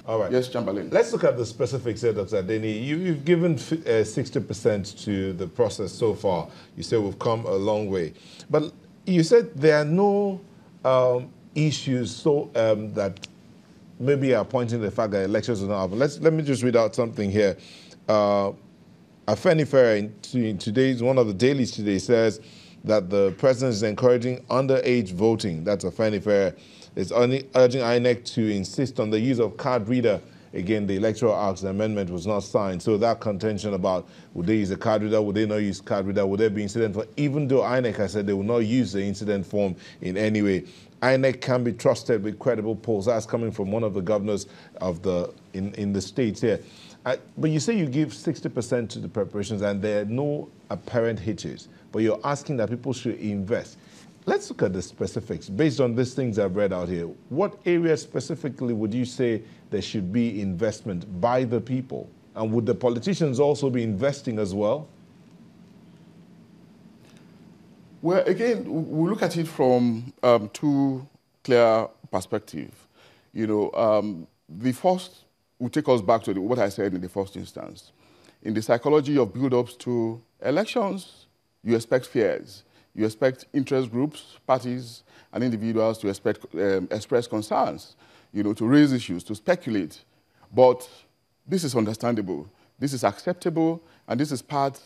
All right. Yes, Chamberlain. Let's look at the specifics here, Dr. Adeni. You've given 60% to the process so far. You say we've come a long way. But you said there are no issues that maybe are pointing to the fact that elections will not happen. Let me just read out something here. Afenifere in today's, one of the dailies today says that the president is encouraging underage voting. That's Afenifere. It's urging INEC to insist on the use of card reader. Again, the Electoral Acts amendment was not signed. So that contention about would they use a card reader, would they not use card reader, would there be incident form, even though INEC has said they will not use the incident form in any way. INEC can be trusted with credible polls. That's coming from one of the governors of in the states here. But you say you give 60% to the preparations and there are no apparent hitches, but you're asking that people should invest. Let's look at the specifics. Based on these things I've read out here, what areas specifically would you say there should be investment by the people? And would the politicians also be investing as well? Well, again, we look at it from two clear perspectives. You know, the first will take us back to what I said in the first instance. In the psychology of build-ups to elections, you expect fears. You expect interest groups, parties, and individuals to express concerns, you know, to raise issues, to speculate. But this is understandable. This is acceptable, and this is part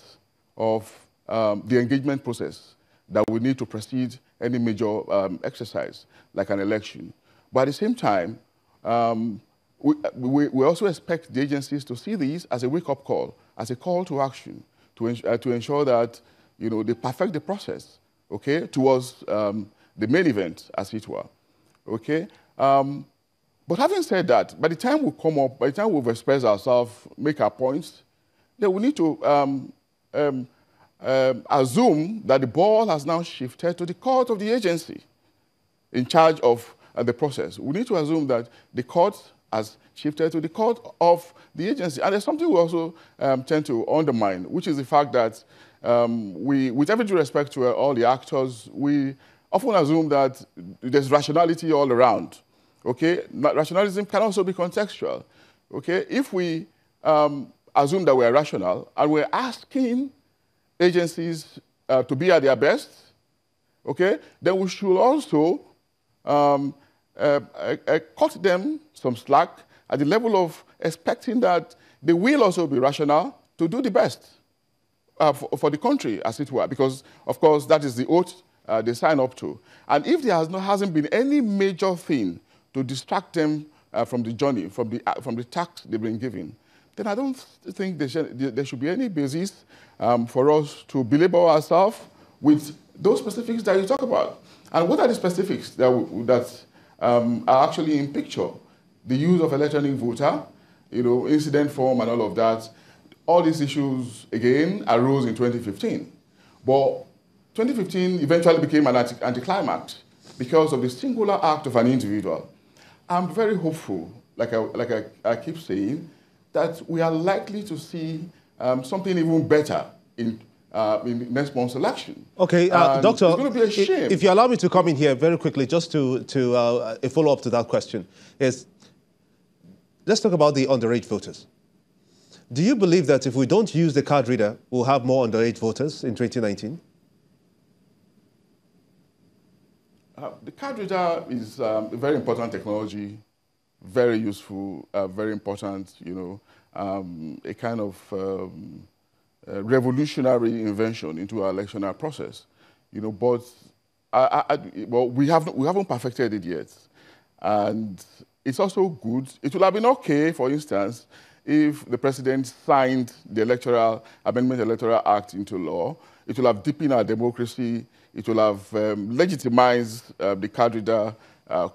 of the engagement process that we need to precede any major exercise, like an election. But at the same time, we also expect the agencies to see these as a wake-up call, as a call to action, to ensure that, you know, they perfect the process, okay, towards the main event, as it were, okay? But having said that, by the time we come up, by the time we've expressed ourselves, make our points, then we need to assume that the ball has now shifted to the court of the agency in charge of the process. We need to assume that the court has shifted to the court of the agency. And there's something we also tend to undermine, which is the fact that with every due respect to all the actors, we often assume that there's rationality all around, okay? Rationalism can also be contextual, okay? If we assume that we're rational and we're asking agencies to be at their best, okay, then we should also cut them some slack at the level of expecting that they will also be rational to do the best for the country, as it were, because, of course, that is the oath they sign up to. And if there hasn't been any major thing to distract them from the journey, from the task they've been given, then I don't think there should be any basis for us to belabor ourselves with those specifics that you talk about. And what are the specifics that are actually in picture? The use of electronic voter, you know, incident form and all of that. All these issues, again, arose in 2015. But 2015 eventually became an anticlimax because of the singular act of an individual. I'm very hopeful, like I keep saying, that we are likely to see something even better in next month's election. Okay, Doctor, it's going to be a shame. If you allow me to come in here very quickly, just to a follow-up to that question, is let's talk about the underage voters. Do you believe that if we don't use the card reader, we'll have more underage voters in 2019? The card reader is a very important technology, very useful, very important, you know, a kind of revolutionary invention into our electoral process, you know. But well, we haven't perfected it yet, and it's also good. It would have been okay, for instance, if the president signed the Electoral Act into law. It will have deepened our democracy. It will have legitimized the card reader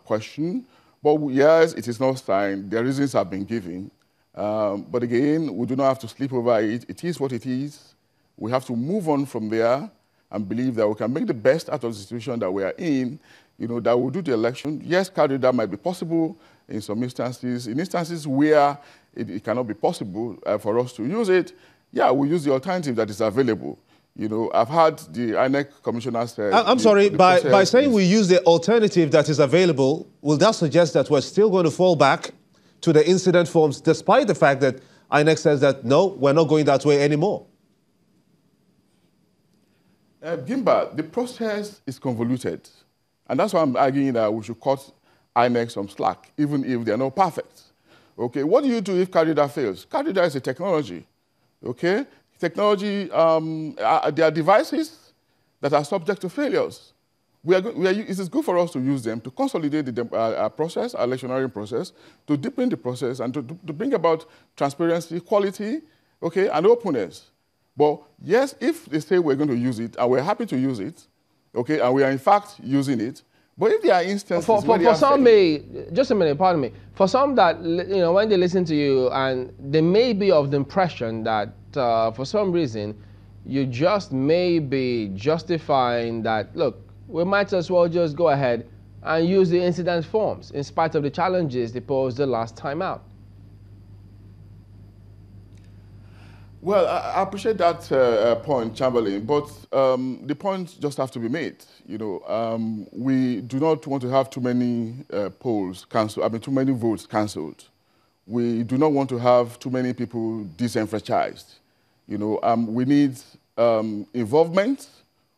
question. But yes, it is not signed. The reasons have been given. But again, we do not have to sleep over it. It is what it is. We have to move on from there and believe that we can make the best out of the situation that we are in, you know, that we'll do the election. Yes, card reader might be possible in some instances. In instances where it cannot be possible for us to use it, yeah, we'll use the alternative that is available. You know, I've had the INEC commissioner say... I'm sorry, by saying we use the alternative that is available, will that suggest that we're still going to fall back to the incident forms, despite the fact that INEC says that, no, we're not going that way anymore? Gimba, the process is convoluted. And that's why I'm arguing that we should cut INEC some slack, even if they're not perfect. Okay, what do you do if card reader fails? Card reader is a technology. Okay, technology, there are devices that are subject to failures. It is good for us to use them to consolidate the process, our electioneering process, to deepen the process, and to bring about transparency, quality, okay, and openness. But yes, if they say we're going to use it, and we're happy to use it, okay, and we are in fact using it, but if there are instances for some just a minute, pardon me. For some that, you know, when they listen to you, and they may be of the impression that for some reason, you just may be justifying that, look, we might as well just go ahead and use the incident forms in spite of the challenges they posed the last time out. Well, I appreciate that point, Chamberlain, but the points just have to be made. You know, we do not want to have too many polls cancelled, too many votes cancelled. We do not want to have too many people disenfranchised. You know, we need involvement.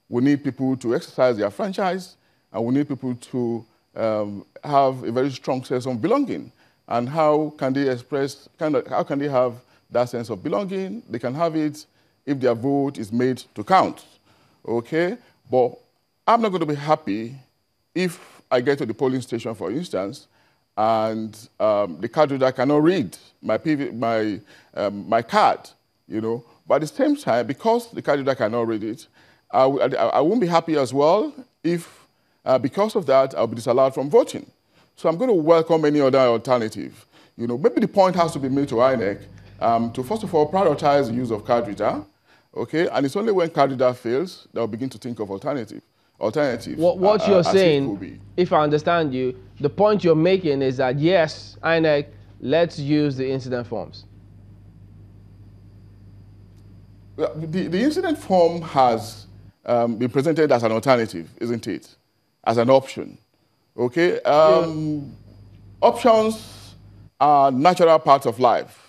We need people to exercise their franchise, and we need people to have a very strong sense of belonging. And how can they express, how can they have that sense of belonging? They can have it if their vote is made to count, okay? But I'm not going to be happy if I get to the polling station, for instance, and the card reader cannot read my card, you know? But at the same time, because the card reader cannot read it, I won't be happy as well if, because of that, I'll be disallowed from voting. So I'm going to welcome any other alternative. You know, maybe the point has to be made to INEC to, first of all, prioritize the use of card reader, okay? And it's only when card reader fails that we'll begin to think of alternatives. What you're saying, if I understand you, the point you're making is that, yes, INEC, let's use the incident forms. The incident form has been presented as an alternative, isn't it? As an option, okay? Options are natural parts of life.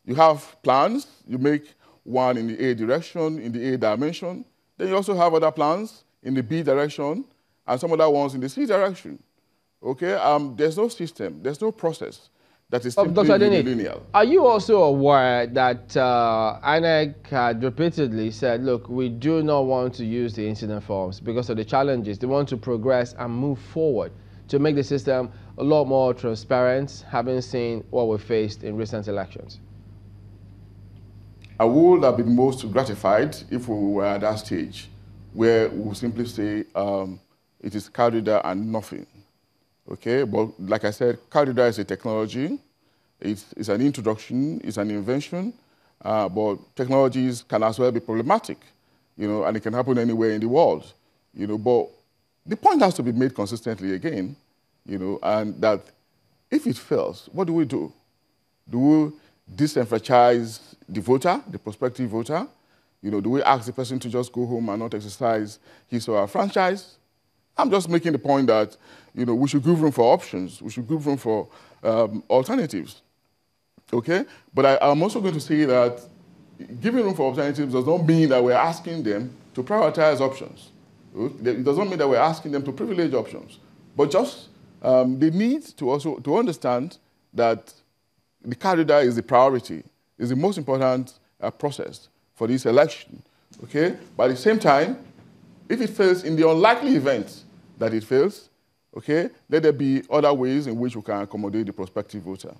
You have plans, you make one in the A direction, in the A dimension. Then you also have other plans in the B direction and some other ones in the C direction, okay? There's no system, there's no process that is simply linear. Are you also aware that INEC had repeatedly said, look, we do not want to use the incident forms because of the challenges. They want to progress and move forward to make the system a lot more transparent, having seen what we faced in recent elections? I would have been most gratified if we were at that stage where we simply say it is card reader and nothing. Okay, but like I said, card reader is a technology. It's an introduction, it's an invention, but technologies can as well be problematic, you know, and it can happen anywhere in the world, you know. But the point has to be made consistently again, you know, and that if it fails, what do? Do we disenfranchise the voter, the prospective voter? You know, do we ask the person to just go home and not exercise his or her franchise? I'm just making the point that, you know, we should give room for options. We should give room for alternatives, okay? But I'm also going to say that giving room for alternatives does not mean that we're asking them to prioritize options. It does not mean that we're asking them to privilege options. But just they need to also understand that the card reader is the priority, is the most important process for this election, okay? But at the same time, if it fails in the unlikely event that it fails, okay, let there be other ways in which we can accommodate the prospective voter.